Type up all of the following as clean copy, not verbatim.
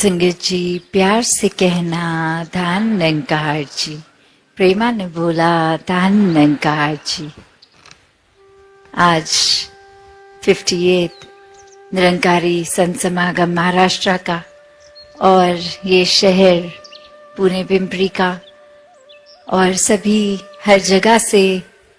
संगत जी, प्यार से कहना धन निरंकार जी। प्रेमा ने बोला धन निरंकार जी। आज 58 निरंकारी संत समागम महाराष्ट्र का और ये शहर पुणे पिंपरी का और सभी हर जगह से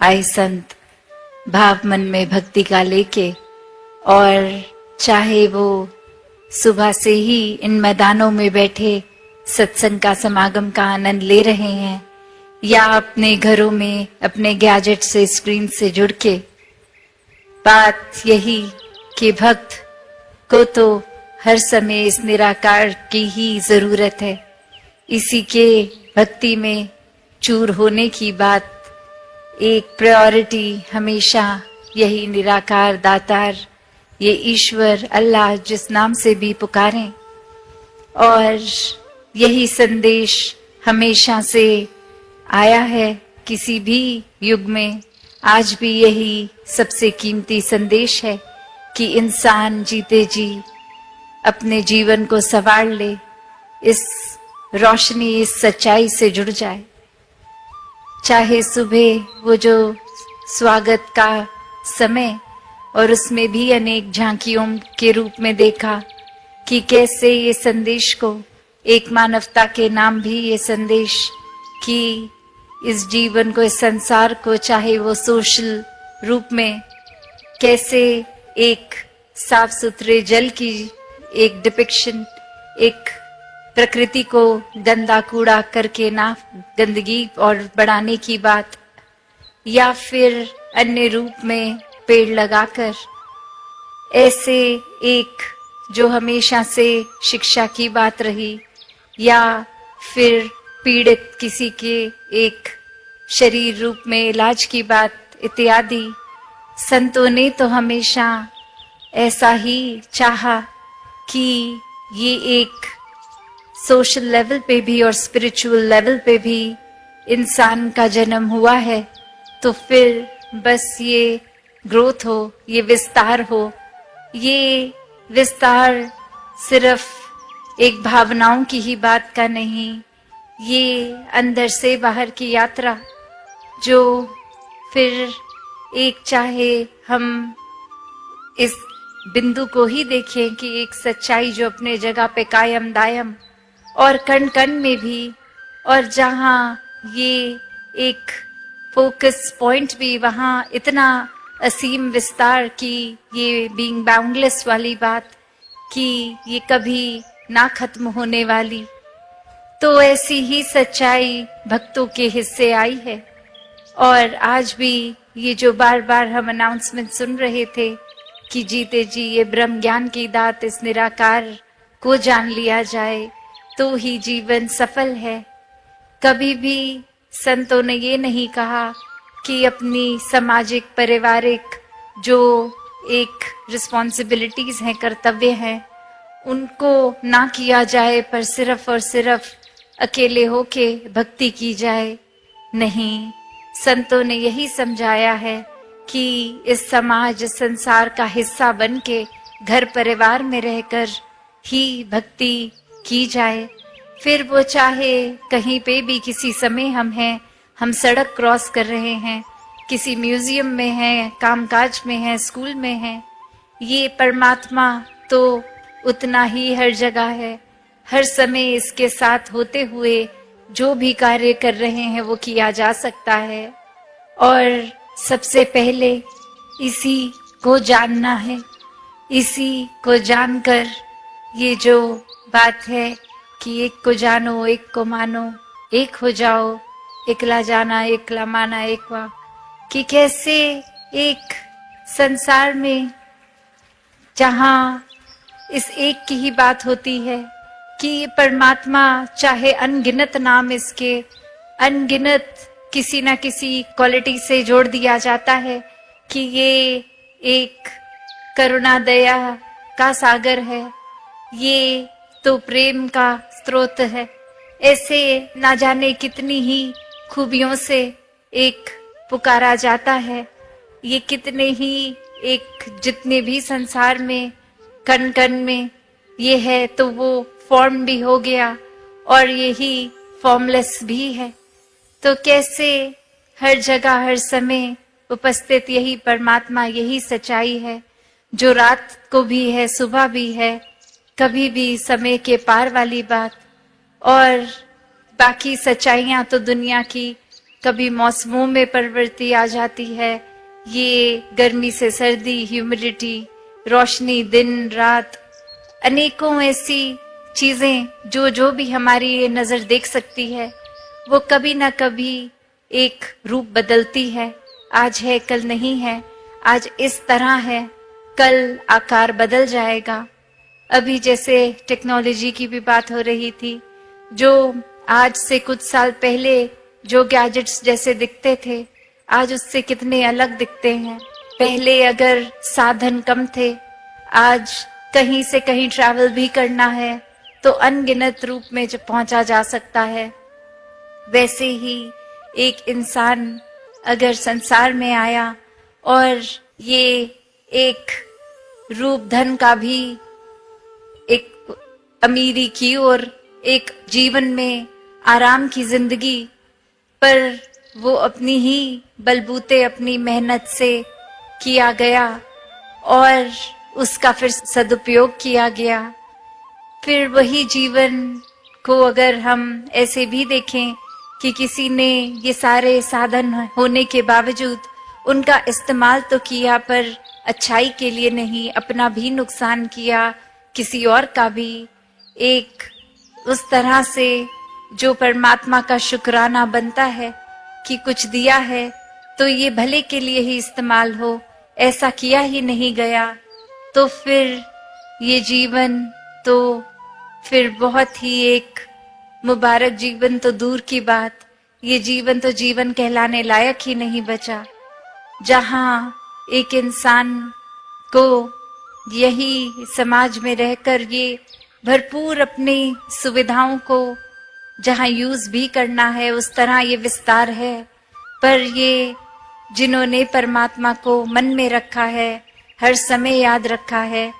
आए संत भाव मन में भक्ति का लेके, और चाहे वो सुबह से ही इन मैदानों में बैठे सत्संग का समागम का आनंद ले रहे हैं या अपने घरों में अपने गैजेट से स्क्रीन से जुड़ के, बात यही कि भक्त को तो हर समय इस निराकार की ही जरूरत है। इसी के भक्ति में चूर होने की बात, एक प्रायोरिटी हमेशा यही निराकार दातार, ये ईश्वर अल्लाह जिस नाम से भी पुकारें, और यही संदेश हमेशा से आया है किसी भी युग में। आज भी यही सबसे कीमती संदेश है कि इंसान जीते जी अपने जीवन को संवार ले, इस रोशनी इस सच्चाई से जुड़ जाए। चाहे सुबह वो जो स्वागत का समय, और उसमें भी अनेक झांकियों के रूप में देखा कि कैसे ये संदेश को, एक मानवता के नाम भी ये संदेश कि इस जीवन को, इस संसार को, चाहे वो सोशल रूप में, कैसे एक साफ सुथरे जल की एक डिपिक्शन, एक प्रकृति को गंदा कूड़ा करके ना गंदगी और बढ़ाने की बात, या फिर अन्य रूप में पेड़ लगाकर, ऐसे एक जो हमेशा से शिक्षा की बात रही, या फिर पीड़ित किसी के एक शरीर रूप में इलाज की बात इत्यादि, संतों ने तो हमेशा ऐसा ही चाहा कि ये एक सोशल लेवल पे भी और स्पिरिचुअल लेवल पे भी इंसान का जन्म हुआ है, तो फिर बस ये ग्रोथ हो, ये विस्तार हो। ये विस्तार सिर्फ एक भावनाओं की ही बात का नहीं, ये अंदर से बाहर की यात्रा, जो फिर एक चाहे हम इस बिंदु को ही देखें कि एक सच्चाई जो अपने जगह पे कायम दायम और कण कण में भी, और जहाँ ये एक फोकस पॉइंट भी, वहाँ इतना असीम विस्तार की, ये बीइंग बाउंडलेस वाली बात कि ये कभी ना खत्म होने वाली। तो ऐसी ही सच्चाई भक्तों के हिस्से आई है। और आज भी ये जो बार बार हम अनाउंसमेंट सुन रहे थे कि जीते जी ये ब्रह्म ज्ञान की दात, इस निराकार को जान लिया जाए तो ही जीवन सफल है। कभी भी संतों ने ये नहीं कहा कि अपनी सामाजिक पारिवारिक जो एक रिस्पॉन्सिबिलिटीज हैं, कर्तव्य हैं, उनको ना किया जाए, पर सिर्फ और सिर्फ अकेले होके भक्ति की जाए। नहीं, संतों ने यही समझाया है कि इस समाज, इस संसार का हिस्सा बन के घर परिवार में रहकर ही भक्ति की जाए। फिर वो चाहे कहीं पे भी किसी समय हम हैं, हम सड़क क्रॉस कर रहे हैं, किसी म्यूजियम में हैं, कामकाज में हैं, स्कूल में हैं, ये परमात्मा तो उतना ही हर जगह है। हर समय इसके साथ होते हुए जो भी कार्य कर रहे हैं वो किया जा सकता है। और सबसे पहले इसी को जानना है। इसी को जानकर ये जो बात है कि एक को जानो, एक को मानो, एक हो जाओ, एकला जाना एकला माना एक वा, कि कैसे एक संसार में जहाँ इस एक की ही बात होती है कि ये परमात्मा, चाहे अनगिनत नाम इसके, अनगिनत किसी ना किसी क्वालिटी से जोड़ दिया जाता है कि ये एक करुणा दया का सागर है, ये तो प्रेम का स्रोत है। ऐसे ना जाने कितनी ही खूबियों से एक पुकारा जाता है। ये कितने ही एक जितने भी संसार में कण कण में ये है, तो वो फॉर्म भी हो गया और यही फॉर्मलेस भी है। तो कैसे हर जगह हर समय उपस्थित यही परमात्मा, यही सच्चाई है जो रात को भी है, सुबह भी है, कभी भी समय के पार वाली बात। और बाकी सच्चाइयां तो दुनिया की कभी मौसमों में परिवर्तन आ जाती है, ये गर्मी से सर्दी, ह्यूमिडिटी, रोशनी, दिन रात, अनेकों ऐसी चीजें जो भी हमारी ये नजर देख सकती है, वो कभी ना कभी एक रूप बदलती है। आज है कल नहीं है, आज इस तरह है, कल आकार बदल जाएगा। अभी जैसे टेक्नोलॉजी की भी बात हो रही थी, जो आज से कुछ साल पहले जो गैजेट्स जैसे दिखते थे, आज उससे कितने अलग दिखते हैं। पहले अगर साधन कम थे, आज कहीं से कहीं ट्रैवल भी करना है तो अनगिनत रूप में जो पहुंचा जा सकता है। वैसे ही एक इंसान अगर संसार में आया और ये एक रूप धन का भी एक अमीरी की और एक जीवन में आराम की जिंदगी, पर वो अपनी ही बलबूते अपनी मेहनत से किया गया और उसका फिर सदुपयोग किया गया। फिर वही जीवन को अगर हम ऐसे भी देखें कि किसी ने ये सारे साधन होने के बावजूद उनका इस्तेमाल तो किया, पर अच्छाई के लिए नहीं, अपना भी नुकसान किया, किसी और का भी। एक उस तरह से जो परमात्मा का शुक्राना बनता है कि कुछ दिया है तो ये भले के लिए ही इस्तेमाल हो, ऐसा किया ही नहीं गया, तो फिर ये जीवन तो फिर बहुत ही एक मुबारक जीवन तो दूर की बात, ये जीवन तो जीवन कहलाने लायक ही नहीं बचा, जहां एक इंसान को यही समाज में रहकर ये भरपूर अपनी सुविधाओं को जहां यूज भी करना है, उस तरह ये विस्तार है। पर ये जिन्होंने परमात्मा को मन में रखा है, हर समय याद रखा है,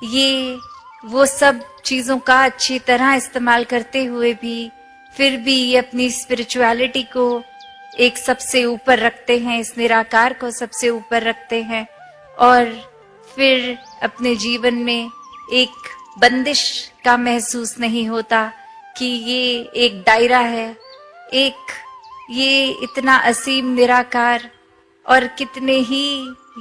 ये वो सब चीजों का अच्छी तरह इस्तेमाल करते हुए भी फिर भी ये अपनी स्पिरिचुअलिटी को एक सबसे ऊपर रखते हैं, इस निराकार को सबसे ऊपर रखते हैं, और फिर अपने जीवन में एक बंदिश का महसूस नहीं होता कि ये एक दायरा है, एक ये इतना असीम निराकार, और कितने ही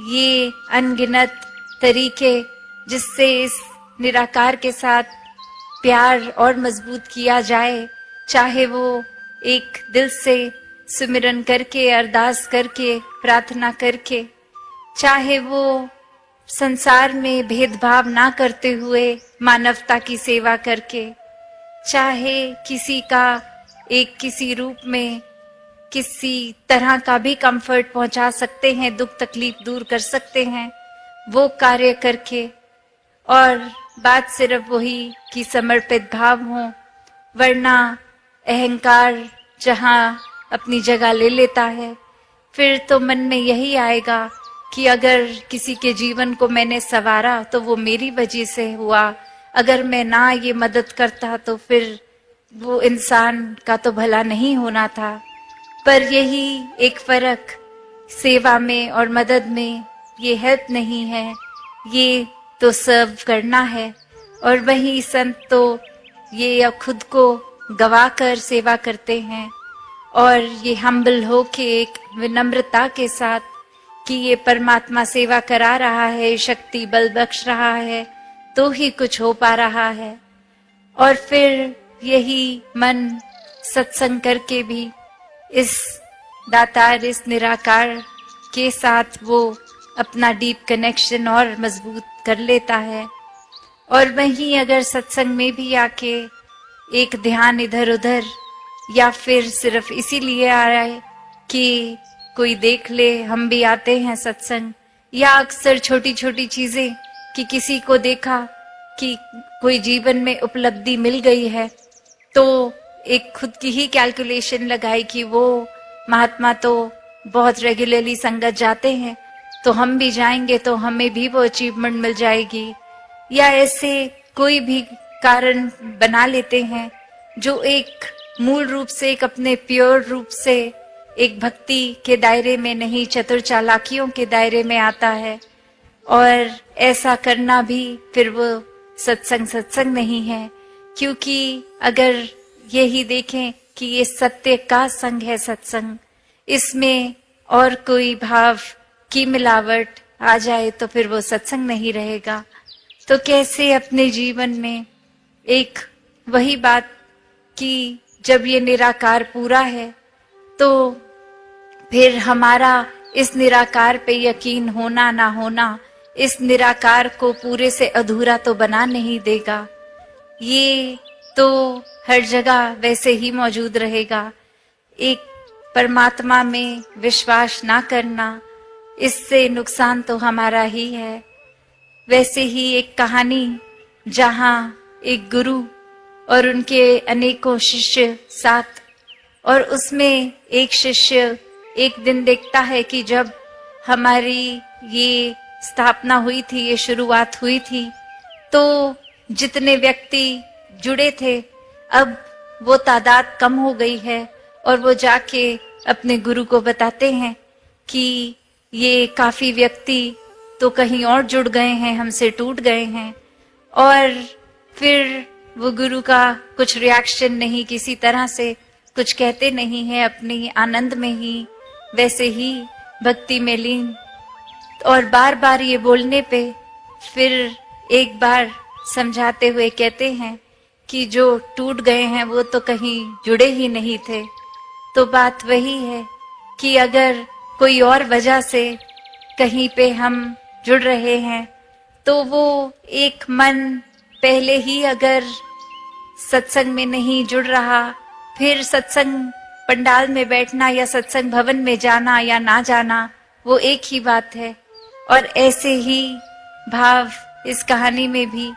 ये अनगिनत तरीके जिससे इस निराकार के साथ प्यार और मजबूत किया जाए, चाहे वो एक दिल से सुमिरन करके, अरदास करके, प्रार्थना करके, चाहे वो संसार में भेदभाव ना करते हुए मानवता की सेवा करके, चाहे किसी का एक किसी रूप में किसी तरह का भी कंफर्ट पहुंचा सकते हैं, दुख तकलीफ दूर कर सकते हैं, वो कार्य करके। और बात सिर्फ वही कि समर्पित भाव हो, वरना अहंकार जहां अपनी जगह ले लेता है, फिर तो मन में यही आएगा कि अगर किसी के जीवन को मैंने संवारा तो वो मेरी वजह से हुआ, अगर मैं ना ये मदद करता तो फिर वो इंसान का तो भला नहीं होना था। पर यही एक फर्क सेवा में और मदद में, ये हेल्प नहीं है, ये तो सर्व करना है। और वही संत तो ये खुद को गवा कर सेवा करते हैं, और ये हम्बल हो के एक विनम्रता के साथ कि ये परमात्मा सेवा करा रहा है, शक्ति बल बख्श रहा है, तो ही कुछ हो पा रहा है। और फिर यही मन सत्संग करके भी इस दातार, इस निराकार के साथ वो अपना डीप कनेक्शन और मजबूत कर लेता है। और वहीं अगर सत्संग में भी आके एक ध्यान इधर उधर, या फिर सिर्फ इसीलिए आ रहा है कि कोई देख ले हम भी आते हैं सत्संग, या अक्सर छोटी छोटी चीजें कि किसी को देखा कि कोई जीवन में उपलब्धि मिल गई है, तो एक खुद की ही कैलकुलेशन लगाई कि वो महात्मा तो बहुत रेगुलरली संगत जाते हैं, तो हम भी जाएंगे तो हमें भी वो अचीवमेंट मिल जाएगी। या ऐसे कोई भी कारण बना लेते हैं, जो एक मूल रूप से, एक अपने प्योर रूप से एक भक्ति के दायरे में नहीं, चतुर चालाकियों के दायरे में आता है। और ऐसा करना भी फिर वो सत्संग नहीं है, क्योंकि अगर यही देखें कि ये सत्य का संग है सत्संग, इसमें और कोई भाव की मिलावट आ जाए तो फिर वो सत्संग नहीं रहेगा। तो कैसे अपने जीवन में एक वही बात कि जब ये निराकार पूरा है तो फिर हमारा इस निराकार पे यकीन होना ना होना इस निराकार को पूरे से अधूरा तो बना नहीं देगा। ये तो हर जगह वैसे ही मौजूद रहेगा। एक परमात्मा में विश्वास ना करना, इससे नुकसान तो हमारा ही है। वैसे ही एक कहानी जहां एक गुरु और उनके अनेकों शिष्य साथ, और उसमें एक शिष्य एक दिन देखता है कि जब हमारी ये स्थापना हुई थी, ये शुरुआत हुई थी, तो जितने व्यक्ति जुड़े थे अब वो तादाद कम हो गई है। और वो जाके अपने गुरु को बताते हैं कि ये काफी व्यक्ति तो कहीं और जुड़ गए हैं, हमसे टूट गए हैं। और फिर वो गुरु का कुछ रिएक्शन नहीं, किसी तरह से कुछ कहते नहीं है, अपने आनंद में ही वैसे ही भक्ति में लीन। और बार बार ये बोलने पे फिर एक बार समझाते हुए कहते हैं कि जो टूट गए हैं वो तो कहीं जुड़े ही नहीं थे। तो बात वही है कि अगर कोई और वजह से कहीं पे हम जुड़ रहे हैं तो वो एक मन पहले ही अगर सत्संग में नहीं जुड़ रहा, फिर सत्संग पंडाल में बैठना या सत्संग भवन में जाना या ना जाना वो एक ही बात है। और ऐसे ही भाव इस कहानी में भी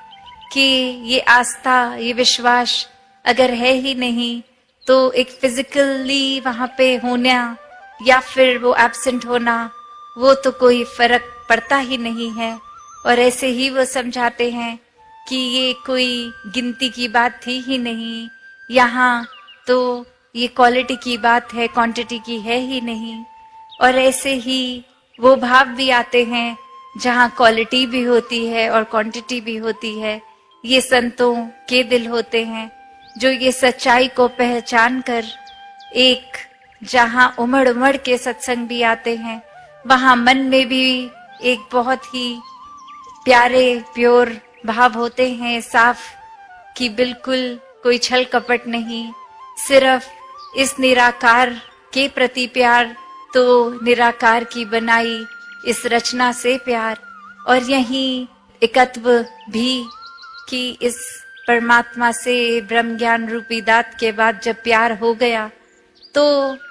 कि ये आस्था, ये विश्वास अगर है ही नहीं तो एक फिजिकली वहां पे होना या फिर वो एब्सेंट होना, वो तो कोई फर्क पड़ता ही नहीं है। और ऐसे ही वो समझाते हैं कि ये कोई गिनती की बात थी ही नहीं, यहाँ तो ये क्वालिटी की बात है, क्वांटिटी की है ही नहीं। और ऐसे ही वो भाव भी आते हैं जहाँ क्वालिटी भी होती है और क्वांटिटी भी होती है। ये संतों के दिल होते हैं जो ये सच्चाई को पहचान कर एक जहाँ उमड़ उमड़ के सत्संग भी आते हैं, वहाँ मन में भी एक बहुत ही प्यारे प्योर भाव होते हैं, साफ, कि बिल्कुल कोई छल कपट नहीं, सिर्फ इस निराकार के प्रति प्यार, तो निराकार की बनाई इस रचना से प्यार। और यही एकत्व भी कि इस परमात्मा से ब्रह्म ज्ञान रूपी दात के बाद जब प्यार हो गया तो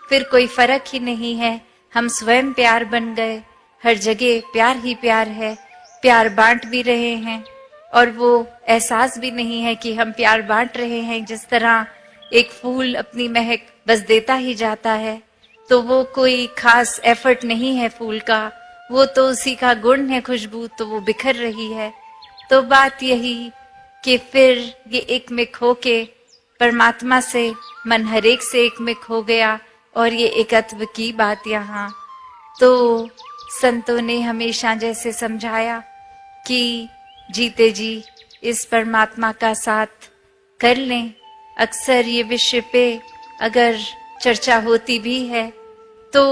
फिर कोई फर्क ही नहीं है, हम स्वयं प्यार बन गए। हर जगह प्यार ही प्यार है, प्यार बांट भी रहे हैं और वो एहसास भी नहीं है कि हम प्यार बांट रहे हैं। जिस तरह एक फूल अपनी महक बस देता ही जाता है, तो वो कोई खास एफर्ट नहीं है फूल का, वो तो उसी का गुण है, खुशबू, तो वो बिखर रही है। तो बात यही कि फिर ये एक मिक होके परमात्मा से मन हरेक से एक मिक हो गया। और ये एकत्व की बात यहाँ तो संतों ने हमेशा जैसे समझाया कि जीते जी इस परमात्मा का साथ कर लें। अक्सर ये विषय पे अगर चर्चा होती भी है तो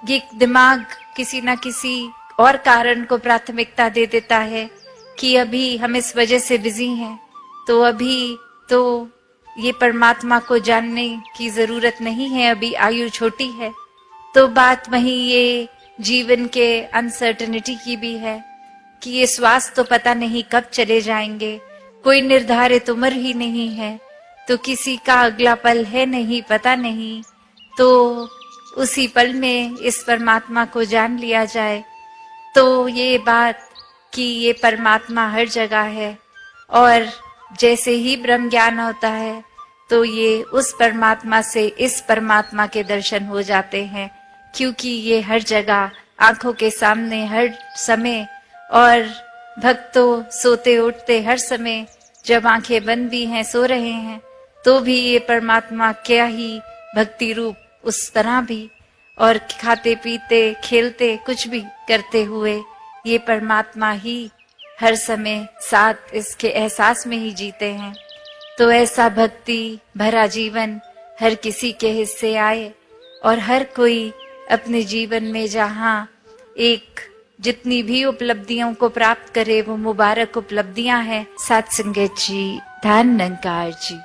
ये दिमाग किसी न किसी और कारण को प्राथमिकता दे देता है कि अभी हम इस वजह से बिजी हैं, तो अभी तो ये परमात्मा को जानने की जरूरत नहीं है, अभी आयु छोटी है। तो बात वहीं ये जीवन के अनसर्टेनिटी की भी है कि ये श्वास तो पता नहीं कब चले जाएंगे, कोई निर्धारित उम्र ही नहीं है, तो किसी का अगला पल है नहीं, पता नहीं। तो उसी पल में इस परमात्मा को जान लिया जाए तो ये बात कि ये परमात्मा हर जगह है। और जैसे ही ब्रह्म ज्ञान होता है तो ये उस परमात्मा से इस परमात्मा के दर्शन हो जाते हैं, क्योंकि ये हर जगह आंखों के सामने हर समय, और भक्तों सोते उठते हर समय जब आंखें बंद भी हैं, सो रहे हैं, तो भी ये परमात्मा क्या ही भक्ति रूप उस तरह भी, और खाते पीते खेलते कुछ भी करते हुए ये परमात्मा ही हर समय साथ इसके एहसास में ही जीते हैं। तो ऐसा भक्ति भरा जीवन हर किसी के हिस्से आए और हर कोई अपने जीवन में जहाँ एक जितनी भी उपलब्धियों को प्राप्त करे वो मुबारक उपलब्धियां हैं। सत्संगत जी, धन निरंकार जी।